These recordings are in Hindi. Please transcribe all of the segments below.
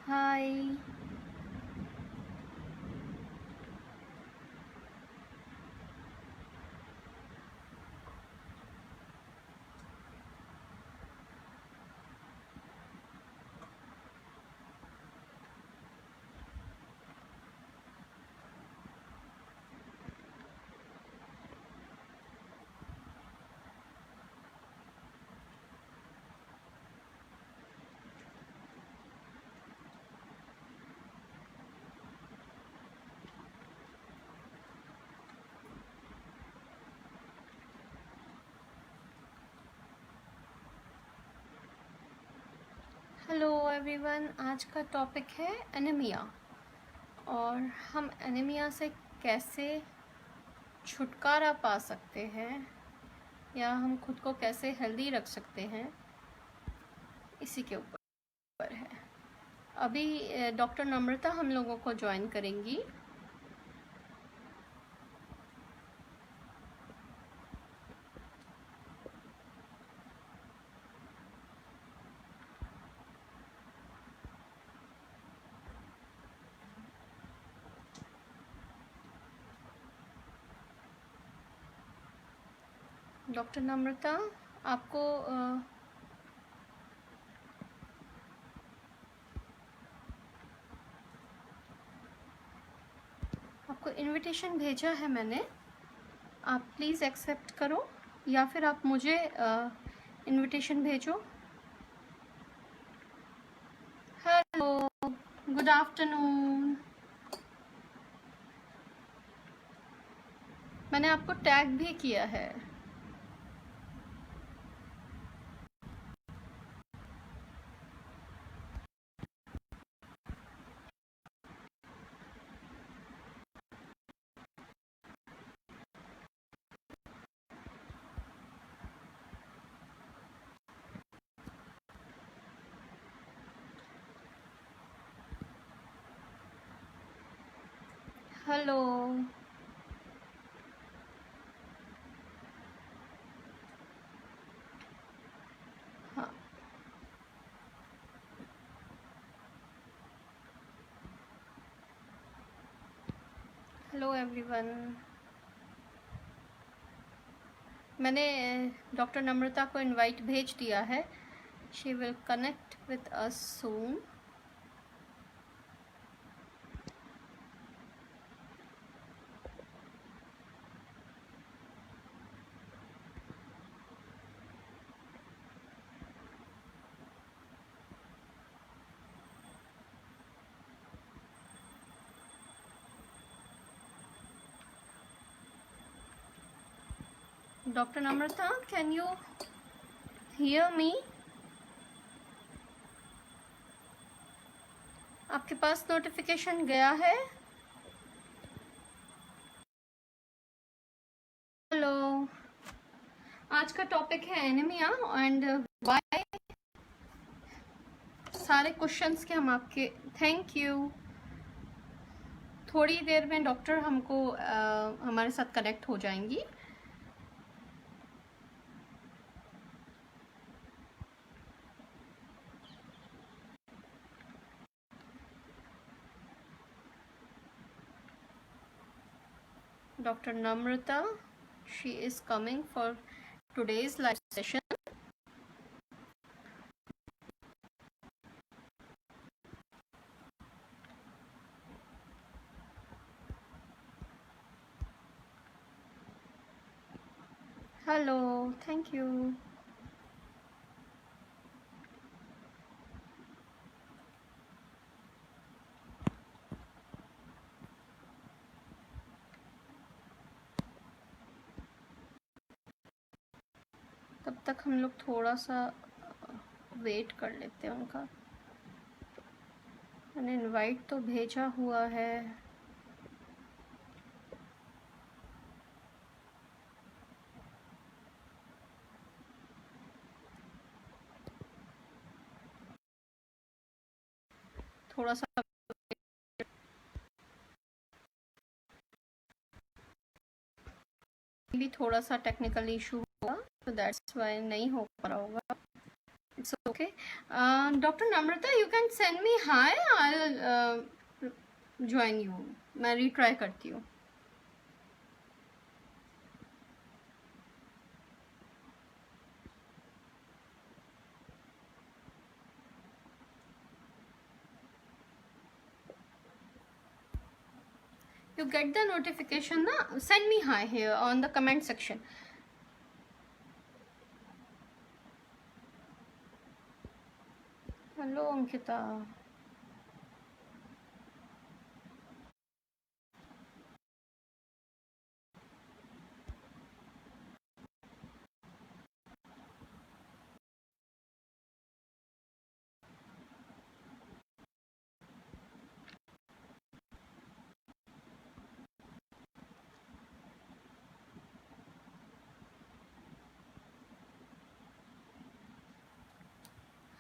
हाय। हेलो एवरीवन, आज का टॉपिक है एनीमिया और हम एनीमिया से कैसे छुटकारा पा सकते हैं या हम खुद को कैसे हेल्दी रख सकते हैं, इसी के ऊपर है। अभी डॉक्टर नम्रता हम लोगों को ज्वाइन करेंगी। डॉक्टर नम्रता, आपको इनविटेशन भेजा है मैंने, आप प्लीज़ एक्सेप्ट करो या फिर आप मुझे इनविटेशन भेजो। Hello, good afternoon. मैंने आपको टैग भी किया है। हेलो, हाँ, हेलो एवरीवन। मैंने डॉक्टर नम्रता को इनवाइट भेज दिया है। She will connect with us soon. Doctor Namrata, can you hear me? आपके पास नोटिफिकेशन गया है? हेलो, आज का टॉपिक है एनीमिया एंड व्हाई। सारे क्वेश्चंस के हम आपके, थैंक यू। थोड़ी देर में डॉक्टर हमको हमारे साथ कनेक्ट हो जाएंगी। Dr. Namrata, she is coming for today's live session. Hello, thank you. तब तक हम लोग थोड़ा सा वेट कर लेते हैं उनका। मैंने इनवाइट तो भेजा हुआ है। थोड़ा सा भी थोड़ा सा टेक्निकल इशू हुआ, तो दैट्स वाई नहीं हो पा रहा होगा। It's okay. Dr. Namrata, you can send me hi. I'll join you. मैं retry करती हूँ. You get the notification na? Send me hi here on the comment section. Hello Ankita.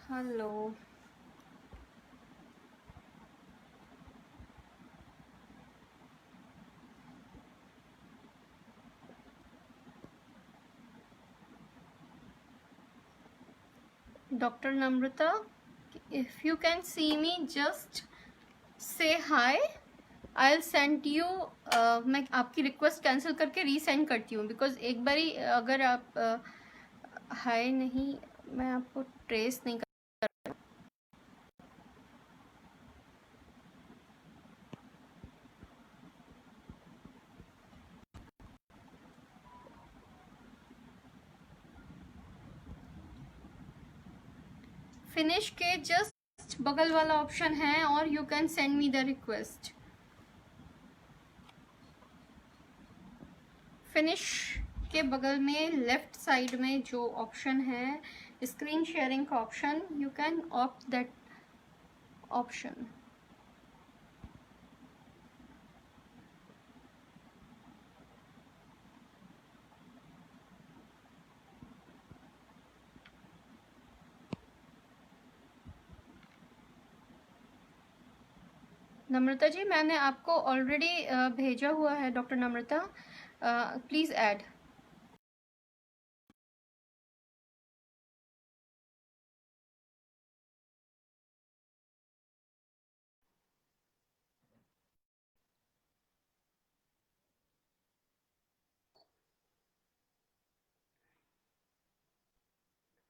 Hello. Dr. Namrata, if you can see me, just say hi. I'll send you. मैं आपकी रिक्वेस्ट कैंसिल करके रीसेंड करती हूँ, बिकॉज एक बारी अगर आप हाय नहीं, मैं आपको ट्रेस नहीं कर. फिनिश के जस्ट बगल वाला ऑप्शन है और you can send me the request. Finish के बगल में लेफ्ट साइड में जो ऑप्शन है स्क्रीन शेयरिंग का option, you can opt that option. Namrata ji, मैंने आपको ऑलरेडी भेजा हुआ है. Doctor Namrata, please add.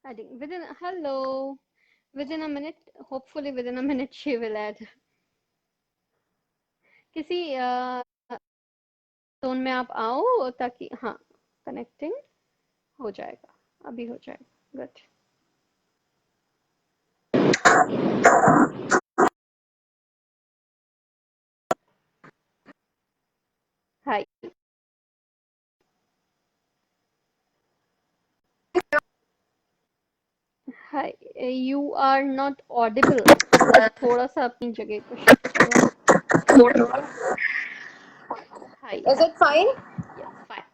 Adding within, hello, within a minute, hopefully within a minute she will add. किसी जोन में आप आओ ताकि, हाँ, कनेक्टिंग हो जाएगा, अभी हो जाएगा. Good. Hi. Hi, you are not audible. आप थोड़ा सा अपनी जगह को शिफ्ट करो. हाय. Is it fine? Yes, fine.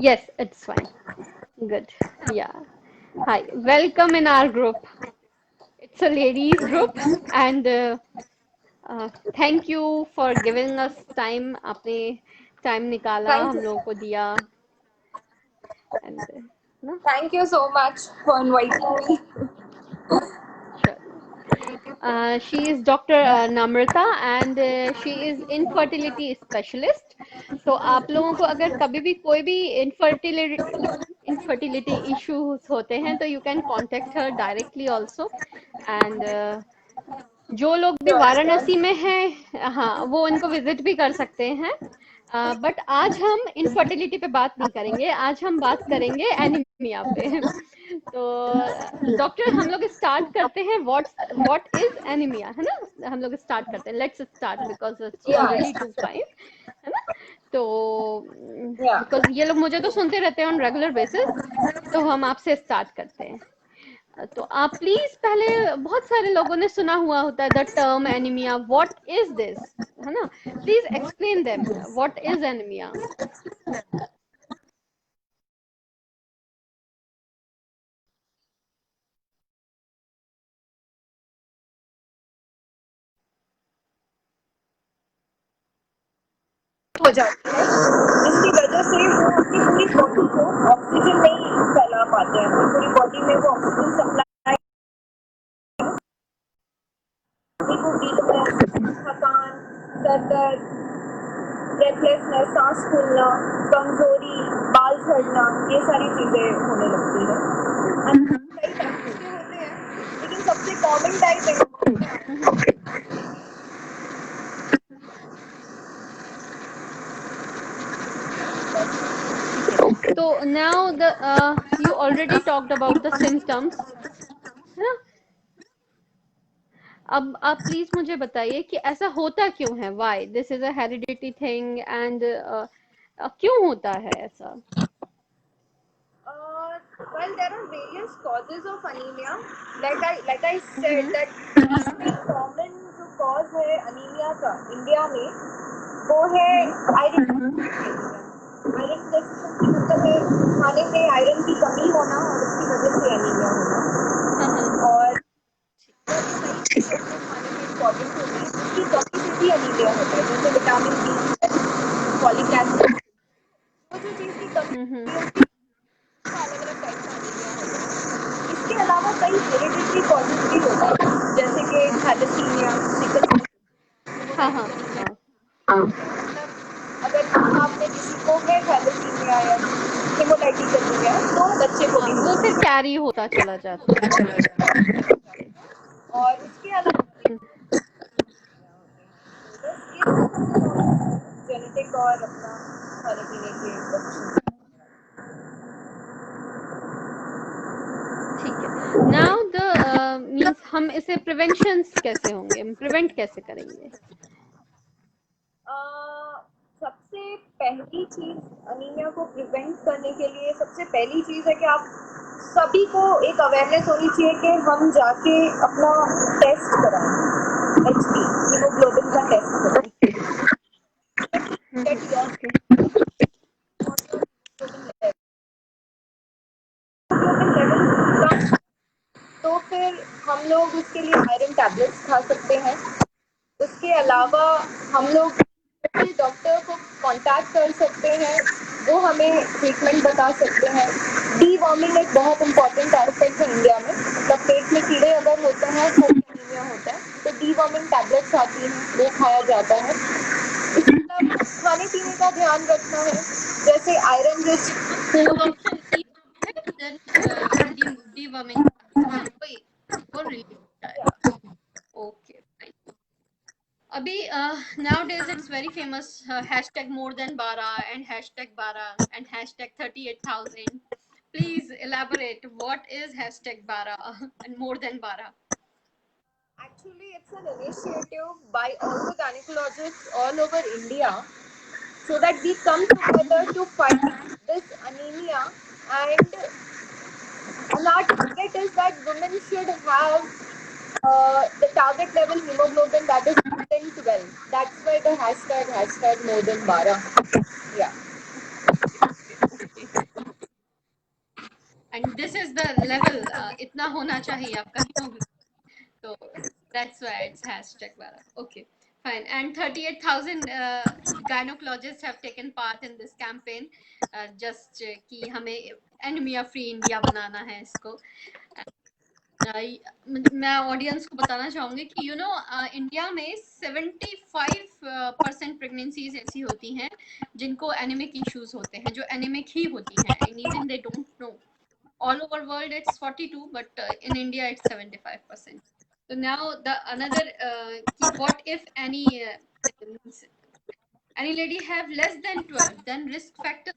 Yes, it's fine. Good. Yeah. Hi. Welcome in our group. It's a ladies group and thank you for giving us time. आपने time निकाला, Thank हम you. लोगों को दिया. And no? Thank you so much for inviting me. Sure. She is Dr. Namrata and she is infertility specialist. तो आप लोगों को अगर कभी भी कोई भी infertility issues होते हैं तो you can contact her directly also. And जो लोग भी वाराणसी में हैं, हाँ, वो उनको विजिट भी कर सकते हैं. बट आज हम इनफर्टिलिटी पे बात नहीं करेंगे, आज हम बात करेंगे एनीमिया पे. तो डॉक्टर, हम लोग स्टार्ट करते हैं. व्हाट इज एनीमिया, है ना? हम लोग स्टार्ट करते हैं. Let's start because it's already 2:05, है ना? तो बिकॉज ये लोग मुझे तो सुनते रहते हैं ऑन रेगुलर बेसिस, तो हम आपसे स्टार्ट करते हैं. तो आप प्लीज, पहले बहुत सारे लोगों ने सुना हुआ होता है the term anaemia. What is this, है ना? Please explain them what is anaemia. हो जाती है जिसकी वजह से वो अपनी पूरी बॉडी को ऑक्सीजन नहीं फैला पाते हैं. अपनी पूरी बॉडी में वो ऑक्सीजन सप्लाई बॉडी को वीकनेस, थकान, सर दर्द, ब्रेथलेसनेस, सांस फूलना, कमजोरी, बाल झड़ना, ये सारी चीजें होने लगती है। कई टाइप्स के होते हैं, लेकिन सबसे कॉमन टाइप है। तो now the you already talked about the symptoms, है ना? अब आप प्लीज मुझे बताइए कि ऐसा होता क्यों है, why this is a hereditary thing and क्यों होता है ऐसा? Well, there are various causes of anemia. Like I said that सबसे common जो cause है anemia का इंडिया में वो है आयरन आयरन डेफिशिएंसी, मतलब है खाने में आयरन की कमी होना और उसकी वजह से एनीमिया होना। और खाने में इम्पोर्टेंट होती है, उसकी कमी से भी एनीमिया होता है, जैसे विटामिन बी, फॉलिक एसिड, वो जो चीज़ की कमी होती है अलग अलग टाइप का एनीमिया होता है। इसके अलावा कई हेरिडिटरी कॉजेज भी होते हैं, जैसे कि थैलेसीमिया, सिकल मतलब अगर आपने किसी को है थैलेसीमिया या हेमोलाइटिस एनीमिया तो बच्चे को भी वो फिर कैरी होता चला जाता है। और उसके अलावा जेनेटिक और अपना खाने पीने के लक्षण। ठीक है। नाउ द मींस हम इसे प्रिवेंशंस कैसे होंगे, हम प्रिवेंट कैसे करेंगे? सबसे पहली चीज एनीमिया को प्रिवेंट करने के लिए सबसे पहली चीज है कि आप सभी को एक अवेयरनेस होनी चाहिए कि हम जाके अपना टेस्ट कराएं, एचबी हीमोग्लोबिन का टेस्ट कराएं। तो फिर हम लोग उसके लिए आयरन टैबलेट्स खा सकते हैं। उसके अलावा हम लोग डॉक्टर को कांटेक्ट कर सकते हैं, वो हमें ट्रीटमेंट बता सकते हैं। डीवॉर्मिंग एक बहुत इंपॉर्टेंट एस्पेक्ट है इंडिया में, मतलब पेट में कीड़े अगर होते हैं तो एनीमिया होता है, तो डीवॉर्मिंग टैबलेट्स आती हैं, वो खाया जाता है। इसके अलावा खाने पीने का ध्यान रखना है, जैसे आयरन रिच फूड। ओके अभी nowadays it's very famous hashtag more than 12 and hashtag 12 and hashtag 38,000. Please elaborate what is hashtag 12 and more than 12? Actually, it's an initiative by all the gynecologists all over India so that we come together to fight this anemia. And our target is that women should have the target level hemoglobin that is more than 12. That's why the hashtag more than 12. Yeah. And this is the level itna hona chahiye aapka hemoglobin, so that's why it's hashtag 12. Okay, fine. And 38,000 gynecologists have taken part in this campaign, just कि हमें एनीमिया फ्री इंडिया बनाना है इसको। मैं ऑडियंस को बताना चाहूंगी कि इंडिया में 75% प्रेगनेंसीज ऐसी होती हैं जिनको एनीमिक इश्यूज होते हैं, जो एनीमिक ही होती हैं, and even they don't know. All over world it's 42, but in India it's 75%. So now the another what if any lady have less than 12, then risk factor.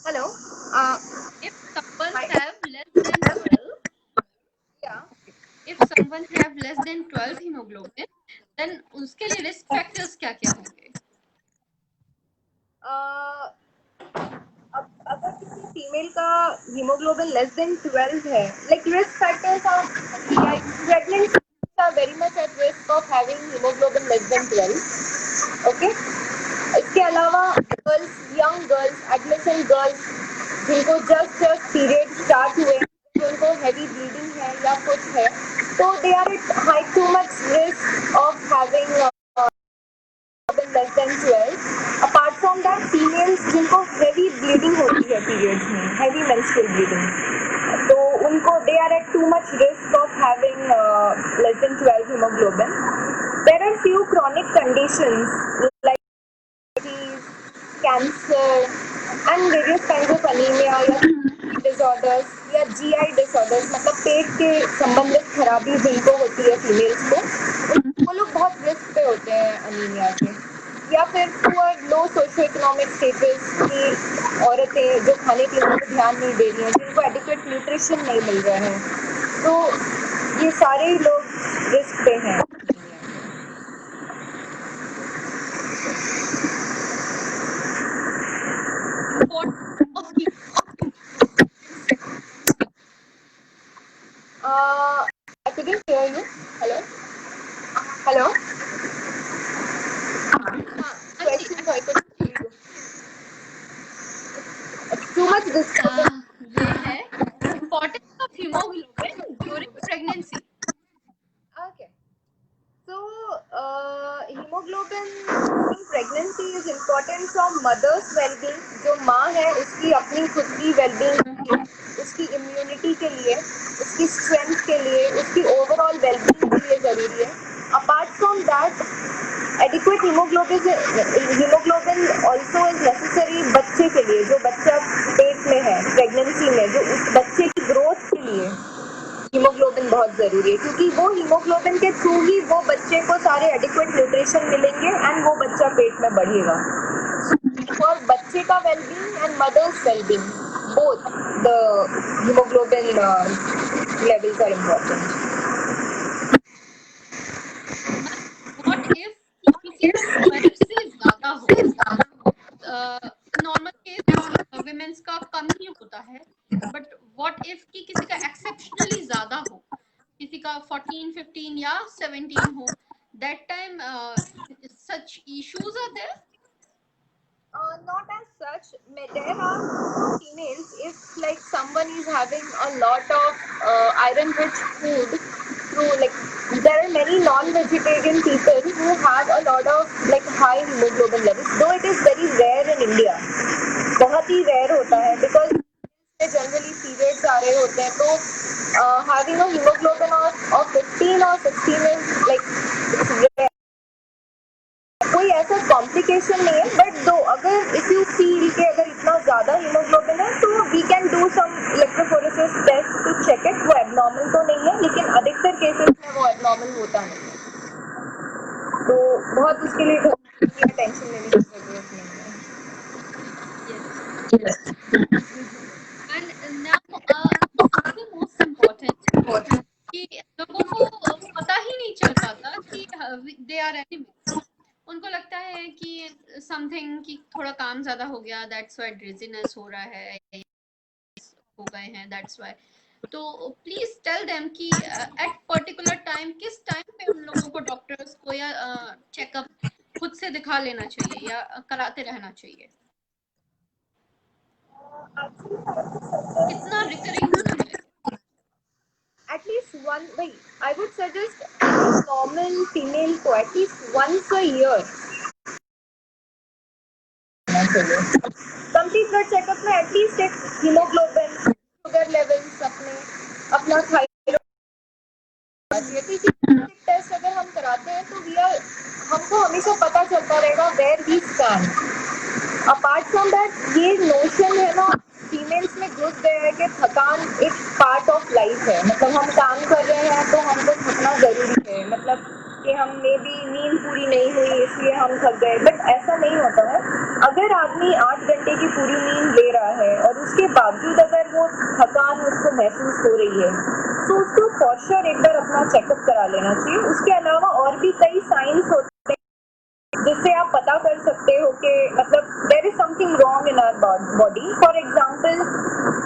Hello. If someone have less than 12, Yeah. if someone have less than 12 hemoglobin, then उसके लिए risk factors क्या क्या होंगे? अगर किसी फीमेल का हीमोग्लोबिन लेस देन 12 है, like risk factors are like pregnant are very much at risk of having hemoglobin less than 12. Okay. इसके अलावा girls, young girls, adolescent girls जिनको जस्ट पीरियड स्टार्ट हुए, जिनको हैवी ब्लीडिंग है या कुछ है, तो they are at high too much risk of having less than 12. Apart from that, females जिनको heavy bleeding होती है periods में, heavy menstrual bleeding, तो उनको they are at too much risk of having less than 12 hemoglobin. There are few chronic conditions like diabetes, cancer, and various kinds of anemia या disorders या GI disorders, मतलब पेट के संबंधित खराबी जिनको होती है फीमेल्स को, वो लोग बहुत रिस्क पे होते हैं अनीमिया के. या फिर पुअर लो सोशो इकोनॉमिक स्टेटस की औरतें जो खाने पीने पर ध्यान नहीं दे रही हैं, जिनको एडिक्वेट न्यूट्रिशन नहीं मिल रहा है, तो ये सारे लोग रिस्क पे हैं. I couldn't hear you. Hello? Hello? Question, I couldn't hear you. Too much disturbance. ये है importance of hemoglobin during pregnancy. Okay. So, hemoglobin in pregnancy is important from mother's well-being. जो माँ है उसकी अपनी खुद की well-being, उसकी immunity के लिए, उसकी strength के लिए, उसकी overall well-being के लिए ज़रूरी है. Apart from that, adequate hemoglobin also is necessary बच्चे के लिए, जो बच्चा पेट में है pregnancy में, जो उस बच्चे की growth के लिए हीमोग्लोबिन बहुत ज़रूरी है, क्योंकि वो हीमोग्लोबिन के थ्रू ही वो बच्चे को सारे एडिक्वेट न्यूट्रिशन मिलेंगे एंड वो बच्चा पेट में बढ़ेगा. फॉर बच्चे का wellbeing and mothers wellbeing, both the haemoglobin levels are important. What if किसी का 12 से ज़्यादा हो? नॉर्मल केस विमेंस का कम ही होता है, बट व्हाट इफ कि किसी का एक्सेप्शनली ज्यादा हो, किसी का 14, 15 या 17 हो, that time such issues are there? Not as such. There are females, if like someone is having a lot of iron-rich food, through like there are many non-vegetarian people who have a lot of like high hemoglobin levels. Though it is very rare in India, बहुत ही rare होता है, because generally periods आ रहे होते हैं, तो having a hemoglobin of 15 or 16 is like rare. कोई ऐसा कॉम्प्लिकेशन नहीं है, बट दो अगर इफ यू फील कि अगर इतना ज़्यादा हीमोग्लोबिन है तो we can do some electrophoresis test to check it. वो एबनॉर्मल तो नहीं है, लेकिन अधिकतर केसेस में वो एबनॉर्मल होता नहीं है, तो बहुत उसके लिए टेंशन लेने की जरूरत नहीं है. एंड नाउ सबसे मोस्ट इम्पोर्टेंट कि लोगों को पता ही नहीं चल पाता कि दे आर एनिमल्स. उनको लगता है कि समथिंग कि थोड़ा काम ज्यादा हो गया, दैट्स व्हाई ड्रिजीनेस हो रहा है, हो गए हैं, दैट्स व्हाई. तो प्लीज टेल देम कि एट पर्टिकुलर टाइम, किस टाइम पे उन लोगों को डॉक्टर्स को या चेकअप खुद से दिखा लेना चाहिए या कराते रहना चाहिए. कितना रिकरिंग होना चाहिए? At least one, like I would suggest normal female को at least once a year complete blood checkup में at least एक hemoglobin, sugar levels अपना thyroid टेस्ट अगर हम कराते हैं तो हमको हमेशा पता चलता रहेगा where we stand. Apart from that, ये नोशन है ना फीमेल्स में घुस गया है कि थकान एक पार्ट ऑफ लाइफ है. मतलब हम काम कर रहे हैं तो हमको थकना ज़रूरी है, मतलब कि हम में भी नींद पूरी नहीं हुई इसलिए हम थक गए, बट ऐसा नहीं होता है. अगर आदमी 8 घंटे की पूरी नींद ले रहा है और उसके बावजूद अगर वो थकान उसको महसूस हो रही है तो उसको फॉर श्योर एक बार अपना चेकअप करा लेना चाहिए. उसके अलावा और भी कई साइंस होते हैं जिससे आप पता कर सकते हो कि मतलब there is something wrong in our body. For example,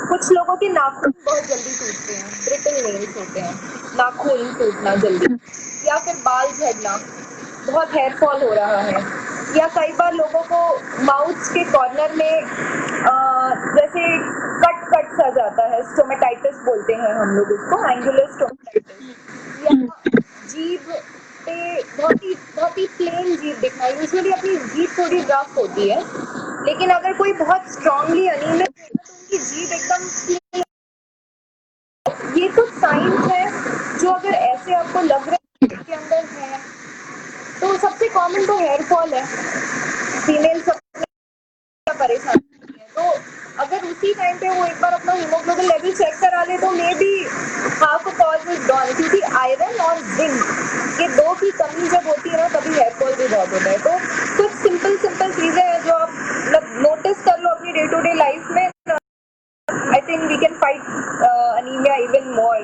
कुछ लोगों के नाखून बहुत जल्दी टूटते हैं, ब्रिटल नेल्स होते हैं, नाखून टूटना जल्दी, या फिर बाल झड़ना, बहुत हेयर फॉल हो रहा है, या कई बार लोगों को माउथ के कॉर्नर में जैसे कट सा जाता है, स्टोमेटाइटिस बोलते हैं हम लोग उसको, एंगुलर स्टोमेटाइटिस, या जीभ पे बहुत ही प्लेन जीभ दिखना. यूजुअली अपनी होती है। लेकिन अगर कोई बहुत स्ट्रांगली अनीमिक है तो उनकी जीभ एकदम clean। ये कुछ साइंस है जो अगर ऐसे आपको लग रहा है कि अंदर है, तो सबसे कॉमन तो हेयर फॉल है, फीमेल सबसे परेशानी है। तो अगर उसी टाइम पे वो एक बार अपना हीमोग्लोबिन लेवल चेक करा ले तो may be half cause is gone, क्योंकि आयरन और जिंक ये दो की कमी जब होती है ना तभी हेयर फॉल भी बहुत होता है। तो कुछ सिंपल चीजें हैं जो आप मतलब नोटिस कर लो अपनी डे टू डे लाइफ में, I think we can fight anaemia even more.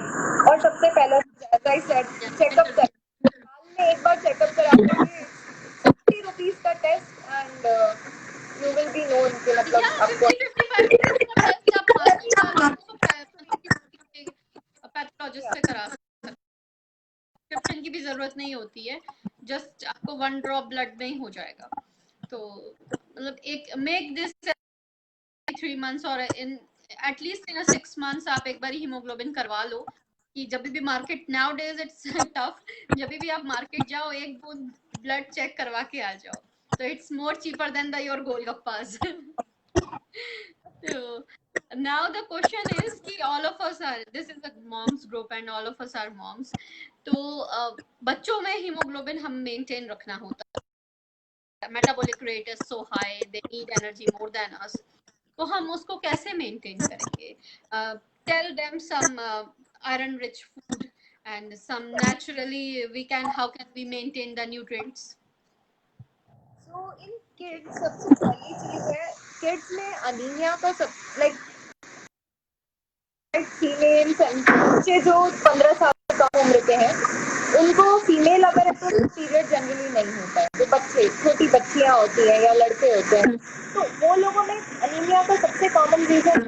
और सबसे पहला चेकअप कर, साल में एक बार चेकअप करा लीजिए, ₹50 का test and you will be known कि मतलब आपको 50-55 का टेस्ट आप 5 साल में तो पैथोलॉजिस्ट से करा सकते हैं। प्रिस्क्रिप्शन की भी जरूरत नहीं होती है, जस्ट आपको 1 ड्रॉप ब्लड में ही हो जाएगा। तो मतलब एक मेक दिस 3 मंथ्स और इन एटलीस्ट इन 6 मंथ्स आप एक बार हीमोग्लोबिन करवा लो, कि जब भी market now days it's tough, जब भी आप मार्केट जाओ एक बूंद ब्लड चेक करवा के आ जाओ, तो it's more cheaper than the your golgappas. So now the question is कि all of us are, this is a moms group and all of us are moms, तो बच्चों में हीमोग्लोबिन हम मेंटेन रखना होता है, metabolic rate is so high, they need energy more than us, तो हम उसको कैसे मेंटेन करेंगे? Tell them some iron rich food and some naturally we can, how can we maintain the nutrients? So in kids सबसे पहली चीज है, किड्स में अनीमिया का सब लाइक फीमेल्स बच्चे जो 15 साल से कम उम्र के हैं उनको, फीमेल अगर है तो पीरियड जनरली नहीं होता है, जो बच्चे छोटी बच्चियां होती हैं या लड़के होते हैं, तो वो लोगों में अनीमिया का सबसे कॉमन रीजन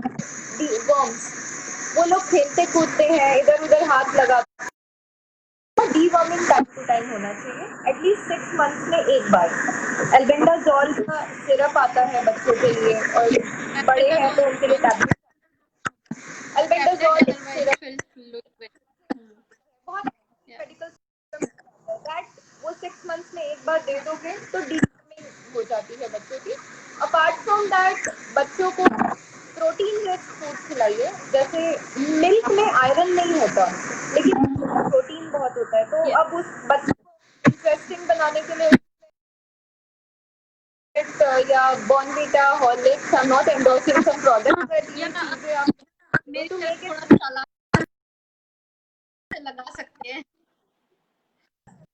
वर्म्स। वो लोग खेलते कूदते हैं, इधर उधर हाथ लगाते हैं, डीवर्मिंग टाइम टू टाइम होना चाहिए, एटलीस्ट 6 मंथ्स में एक बार। एल्बेंडाजोल का सिरप आता है बच्चों के लिए, और बड़े हैं तो उनके लिए टैबलेट। एल्बेंडाजोल सिरप बहुत मेडिकल दैट वो 6 मंथ्स में एक बार दे दोगे तो डीवर्मिंग हो जाती है बच्चों की। अपार्ट फ्रॉम दैट बच्चों को प्रोटीन रिच फूड खिलाइए, जैसे मिल्क में आयरन नहीं होता लेकिन प्रोटीन बहुत होता है, तो अब उस बच्चे को इंटरेस्टिंग बनाने के लिए या Bournvita, Horlicks, I am not endorsing some products, but ये चीजें आप तो थोड़ा सलाद से लगा सकते हैं,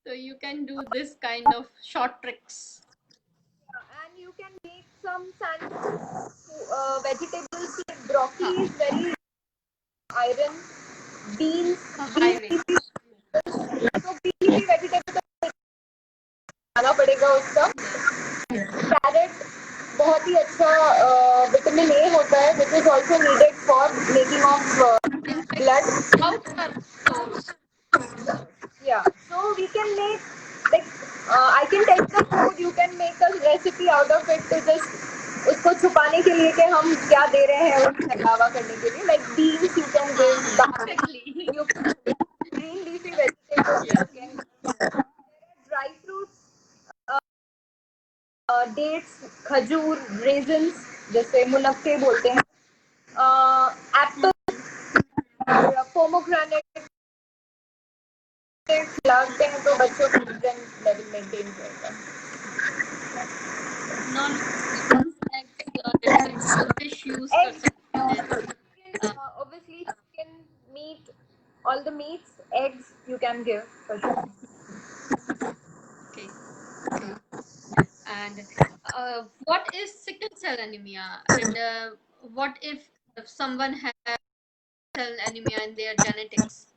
so you can do this kind of short tricks. And you can make some sandwiches, vegetables like broccoli is very iron, beans, तो beans vegetable खाना पड़ेगा उसका। कैरेट बहुत ही अच्छा विटामिन ए होता है, which is also needed for making of blood. Yeah, so we can make like I can tell the food, you can make a recipe out of it to just उसको छुपाने के लिए कि हम क्या दे रहे हैं उसके अलावा करने के लिए, like beans you can give, you green leafy vegetables, you can dry fruits, dates, खजूर, रेजन्स जैसे मुनक्के बोलते हैं, एप्पल, पोमोग्रेनेट खिलाते हैं तो बच्चों का आयरन लेवल मेंटेन रहेगा। नॉन फिश यूज कर सकते हैं, obviously chicken, meat, all the meats, eggs you can give for sure. okay. And what is sickle cell anemia, and what if someone has sickle cell anemia in their genetics?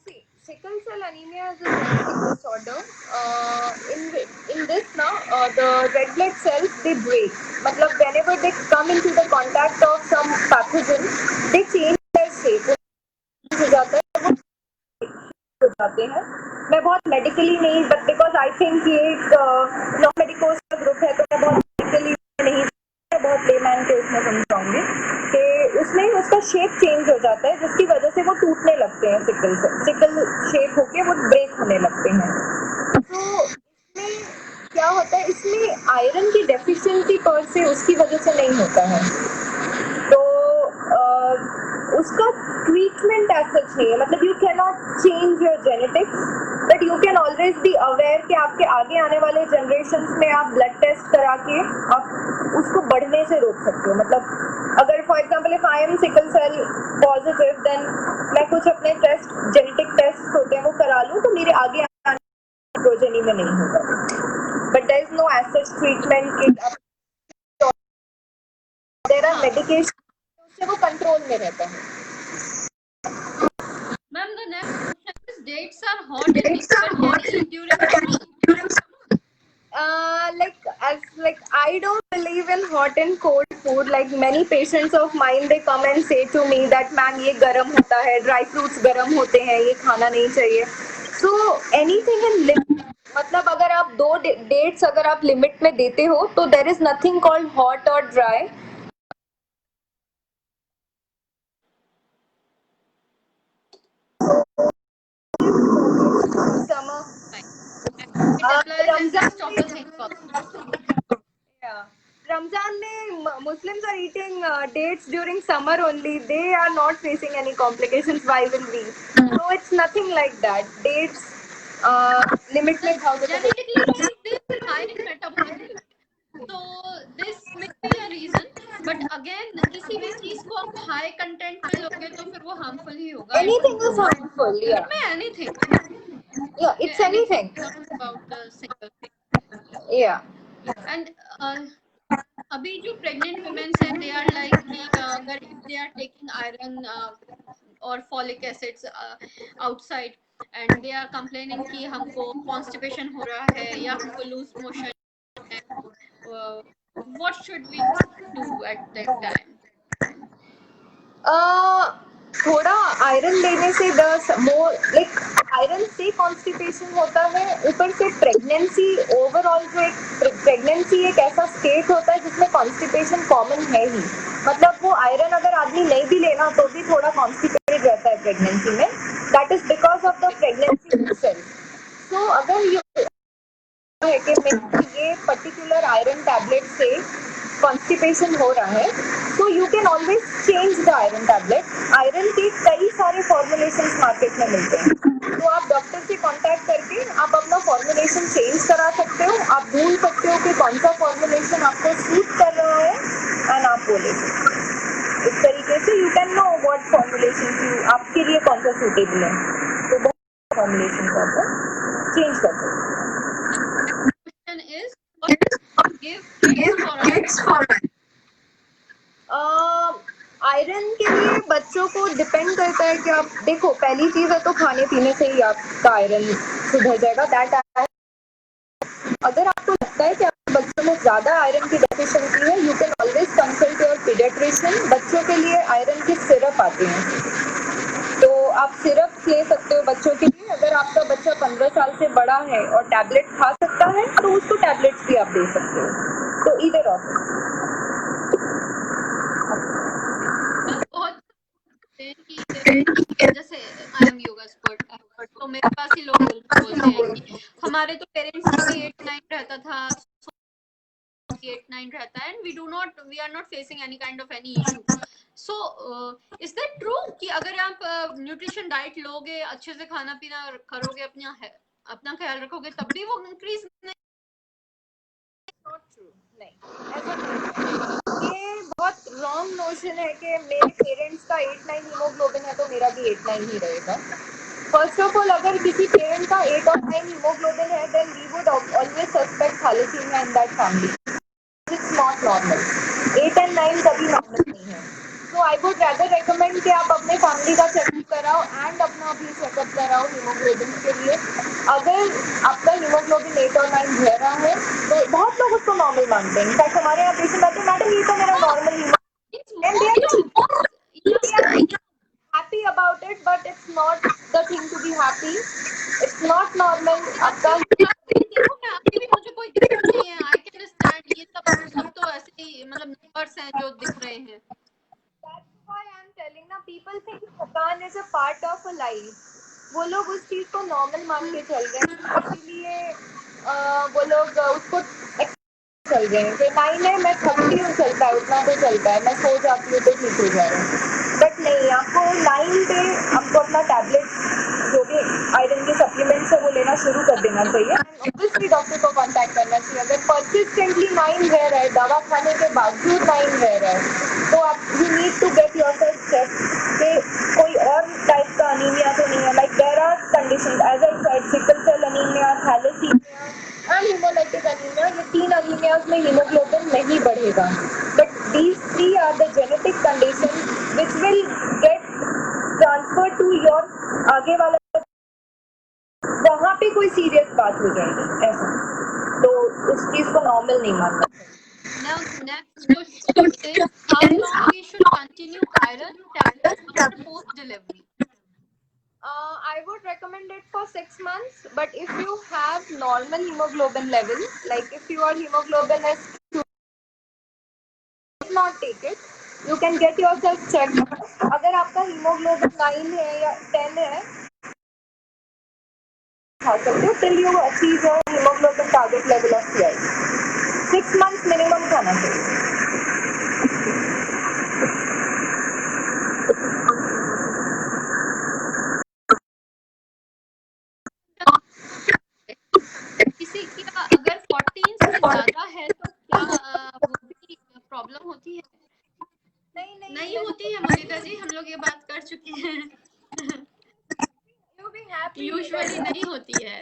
See, sickle cell anemia is a genetic disorder. In this now, the red blood cells they break. मतलब whenever they come into the contact of some pathogen, they change their shape. हो जाता है, हो जाते हैं। मैं बहुत मेडिकली नहीं, बट बिकॉज आई थिंक ये एक नॉन मेडिकोस का ग्रुप है तो मैं बहुत मेडिकली नहीं, बहुत लेमैन के उसमें समझाऊंगी कि उसमें उसका शेप चेंज हो जाता है जिसकी वजह से वो टूटने लगते हैं, सिकल शेप होके वो ब्रेक होने लगते हैं। तो इसमें क्या होता है, इसमें उसमें आयरन की डेफिशिएंसी पर से उसकी वजह से नहीं होता है, तो उसका ट्रीटमेंट ऐसा चाहिए, मतलब you can not change your genetics, but you can always be aware कि आपके आगे आने वाले जनरेशन्स में आप ब्लड टेस्ट करा के आप उसको बढ़ने से रोक सकते हो। मतलब अगर for example if I am sickle cell positive, then मैं कुछ अपने टेस्ट जेनेटिक टेस्ट होते हैं वो करा लूँ तो मेरे आगे प्रोजेनी में नहीं होगा, but there is no as such treatment कि देयर आर मेडिकेशन, उससे वो कंट्रोल में रहता है। Ma'am, the next question is dates are hot and people can eat during like I don't believe in hot and cold food. Like many patients of mine, they come and say to me that ma'am ये गरम होता है, dry fruits गरम होते हैं, ये खाना नहीं चाहिए। So anything in limit, मतलब अगर आप 2 dates अगर आप लिमिट में देते हो तो there is nothing called hot or dry. Summer. Ramzan में Muslims are eating dates during summer only. They are not facing any complications. Why will we? So it's nothing like that. Dates limit में खाओगे तो genetically they are high in metabolism, so this may be a reason, but again किसी भी चीज को आप high content में लोगे तो फिर वो harmful ही होगा। anything is harmful, yeah. Anything, Yeah, it's anything. not about the single thing. Yeah. And अभी जो pregnant women है, they are like कि अगर if they are taking iron or folic acids outside and they are complaining कि हमको constipation हो रहा है या हमको loose motion है, what should we do at that time? थोड़ा आयरन लेने से आयरन से कॉन्स्टिपेशन होता है, ऊपर से प्रेगनेंसी ओवरऑल जो एक प्रेगनेंसी एक ऐसा स्टेट होता है जिसमें कॉन्स्टिपेशन कॉमन है ही, मतलब वो आयरन अगर आदमी नहीं भी लेना तो भी थोड़ा कॉन्स्टिपेटेड रहता है प्रेगनेंसी में, that is because of the pregnancy itself. सो अगर है कि ये पर्टिकुलर आयरन टैबलेट से कॉन्स्टिपेशन हो रहा है तो you can always change the iron tablet. Iron के कई सारे फॉर्मुलेशंस मार्केट में मिलते हैं, तो आप डॉक्टर से कांटेक्ट करके आप अपना फॉर्मुलेशन चेंज करा सकते हो. आप ढूंढ सकते हो कि कौन सा फॉर्मुलेशन आपको सूट कर रहा है एंड आप बोले इस तरीके से you can know what formulation आपके लिए कौन सा सूटेबल है, तो बहुत फॉर्मुलेशन को आप चेंज कर सकते हो. Is give kids for iron के लिए बच्चों को डिपेंड करता है कि आप देखो, पहली चीज है तो खाने पीने से ही आपका आयरन सुधर जाएगा. दैट अगर आपको लगता है कि आपके बच्चों में ज्यादा आयरन की डेफिशिएंसी है, you can always consult your paediatrician. बच्चों के लिए आयरन की सिरप आती है, तो आप सिरप ले सकते हो बच्चों के लिए. अगर आपका बच्चा 15 साल से बड़ा है और टैबलेट खा सकता है तो उसको टैबलेट्स भी आप दे सकते हो. तो इधर ऑफ जैसे आई एम योगा एक्सपर्ट, तो मेरे पास ही लोग बोलते हैं कि हमारे तो पेरेंट्स का भी 8-9 रहता था, 8-9 रहता है, and we are not facing any kind of any issue. So is that true कि अगर आप न्यूट्रिशन डाइट लोगे, अच्छे से खाना पीना करोगे, अपना ख्याल रखोगे, तब भी वो इंक्रीज नहीं? नॉट ट्रू, नहीं ऐसा नहीं. ये बहुत रॉन्ग नोशन है कि मेरे पेरेंट्स का 8-9 हीमोग्लोबिन है तो मेरा भी 8-9 ही रहेगा. फर्स्ट ऑफ ऑल, अगर किसी पेरेंट का 8 और 9 हीमोग्लोबिन है, then we would always suspect thalassaemia in that family. It's not normal. 8 and 9 कभी नॉर्मल नहीं है. So I would rather recommend कि आप अपने फैमिली का चेकअप कराओ एंड अपना भी चेकअप कराओ हीमोग्लोबिन के लिए. अगर आपका हीमोग्लोबिन 8 और 9 रह रहा है तो बहुत लोग उसको नॉर्मल मानते हैं. इनफैक्ट हमारे यहाँ पेशेंट आते हैं, मैडम ये तो मेरा normal happy about it, but it's not the thing to be happy. It's not normal. आपका मुझे कोई दिक्कत नहीं है, I can understand. ये सब तो ऐसे ही मतलब नंबर्स हैं जो दिख रहे हैं. That's why I'm telling ना, people think थकान is a part of a life. वो लोग उस चीज को नॉर्मल मान के चल रहे हैं, इसीलिए वो लोग उसको चल रहे हैं कि 9 है, मैं थकती हूँ, चलता है उतना तो चलता है, मैं सो जाती हूँ तो ठीक हो जा रहा है। बट नहीं, आपको 9 पे आपको अपना टैबलेट जो भी आयरन के सप्लीमेंट्स है वो लेना शुरू कर देना चाहिए। ऑब्वियसली डॉक्टर को कांटेक्ट करना चाहिए। अगर परसिस्टेंटली 9 रह रहा है, दवा खाने के बावजूद 9 रह रहा है, तो आप you need to get yourself check कि कोई और टाइप का अनीमिया तो नहीं है। Like there are conditions as I said, sickle cell anaemia, thalassaemia and haemolytic anaemia. ये 3 अनीमियाज में हीमोग्लोबिन नहीं बढ़ेगा, but these 3 are the genetic conditions which will get transferred to your आगे वाला, वहाँ पे कोई सीरियस बात हो जाएगी ऐसा, तो उस चीज को नॉर्मल नहीं मानना। Now next question is, how long we should continue iron tablets after post delivery? I would recommend it for 6 months, but if you have normal hemoglobin level, like if your hemoglobin is 2, not take it. You can get yourself checked. अगर आपका hemoglobin 9 है या 10 है, खा सकते हो till you achieve your hemoglobin target level of CI. 6 months minimum खाना चाहिए। किसी की अगर 14 से ज्यादा है तो क्या वो भी प्रॉब्लम होती है? नहीं होती है मलिका जी, हम लोग ये बात कर चुके हैं। यूजुअली नहीं होती है।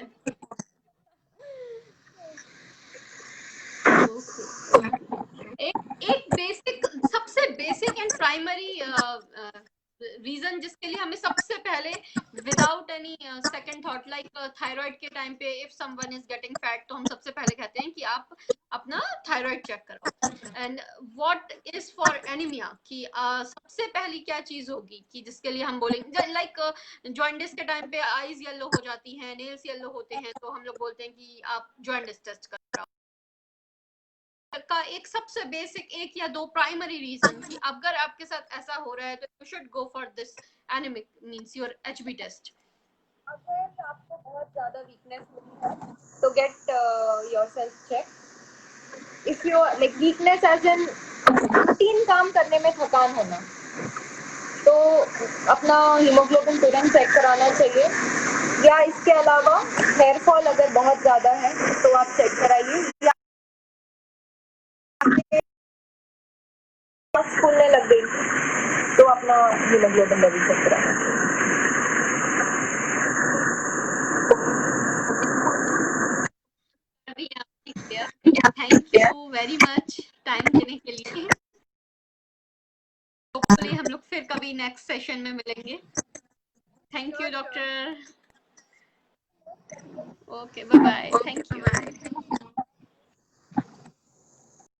एक बेसिक, सबसे बेसिक एंड प्राइमरी रीजन जिसके लिए हमें सबसे पहले without any second thought, like thyroid के टाइम पे if someone is getting fat, तो हम सबसे पहले कहते हैं कि आप अपना थायराइड चेक कराओ। And what is for anaemia कि सबसे पहली क्या चीज होगी कि जिसके लिए हम बोलेंगे, लाइक जॉइंटिस के टाइम पे आईज येलो हो जाती हैं, नेल्स येलो होते हैं, तो हम लोग बोलते हैं कि आप जॉइंटिस टेस्ट कराओ। का एक सबसे बेसिक, एक या दो प्राइमरी रीजन कि अगर आपके साथ ऐसा हो रहा है तो you should go for this anaemic means your HB test. अगर आपको बहुत ज्यादा वीकनेस होती है तो get yourself check. If you like weakness as in routine काम करने में थकान होना, तो अपना हीमोग्लोबिन तुरंत चेक कराना चाहिए। या इसके अलावा हेयर फॉल अगर बहुत ज्यादा है तो आप चेक कराइए, या फूलने लग गई तो अपना हीमोग्लोबिन लेवल चेक कराना चाहिए। Thank you very much time देने के लिए। होपफुली हम लोग फिर कभी नेक्स्ट सेशन में मिलेंगे। Thank you doctor. Okay, bye bye, thank you.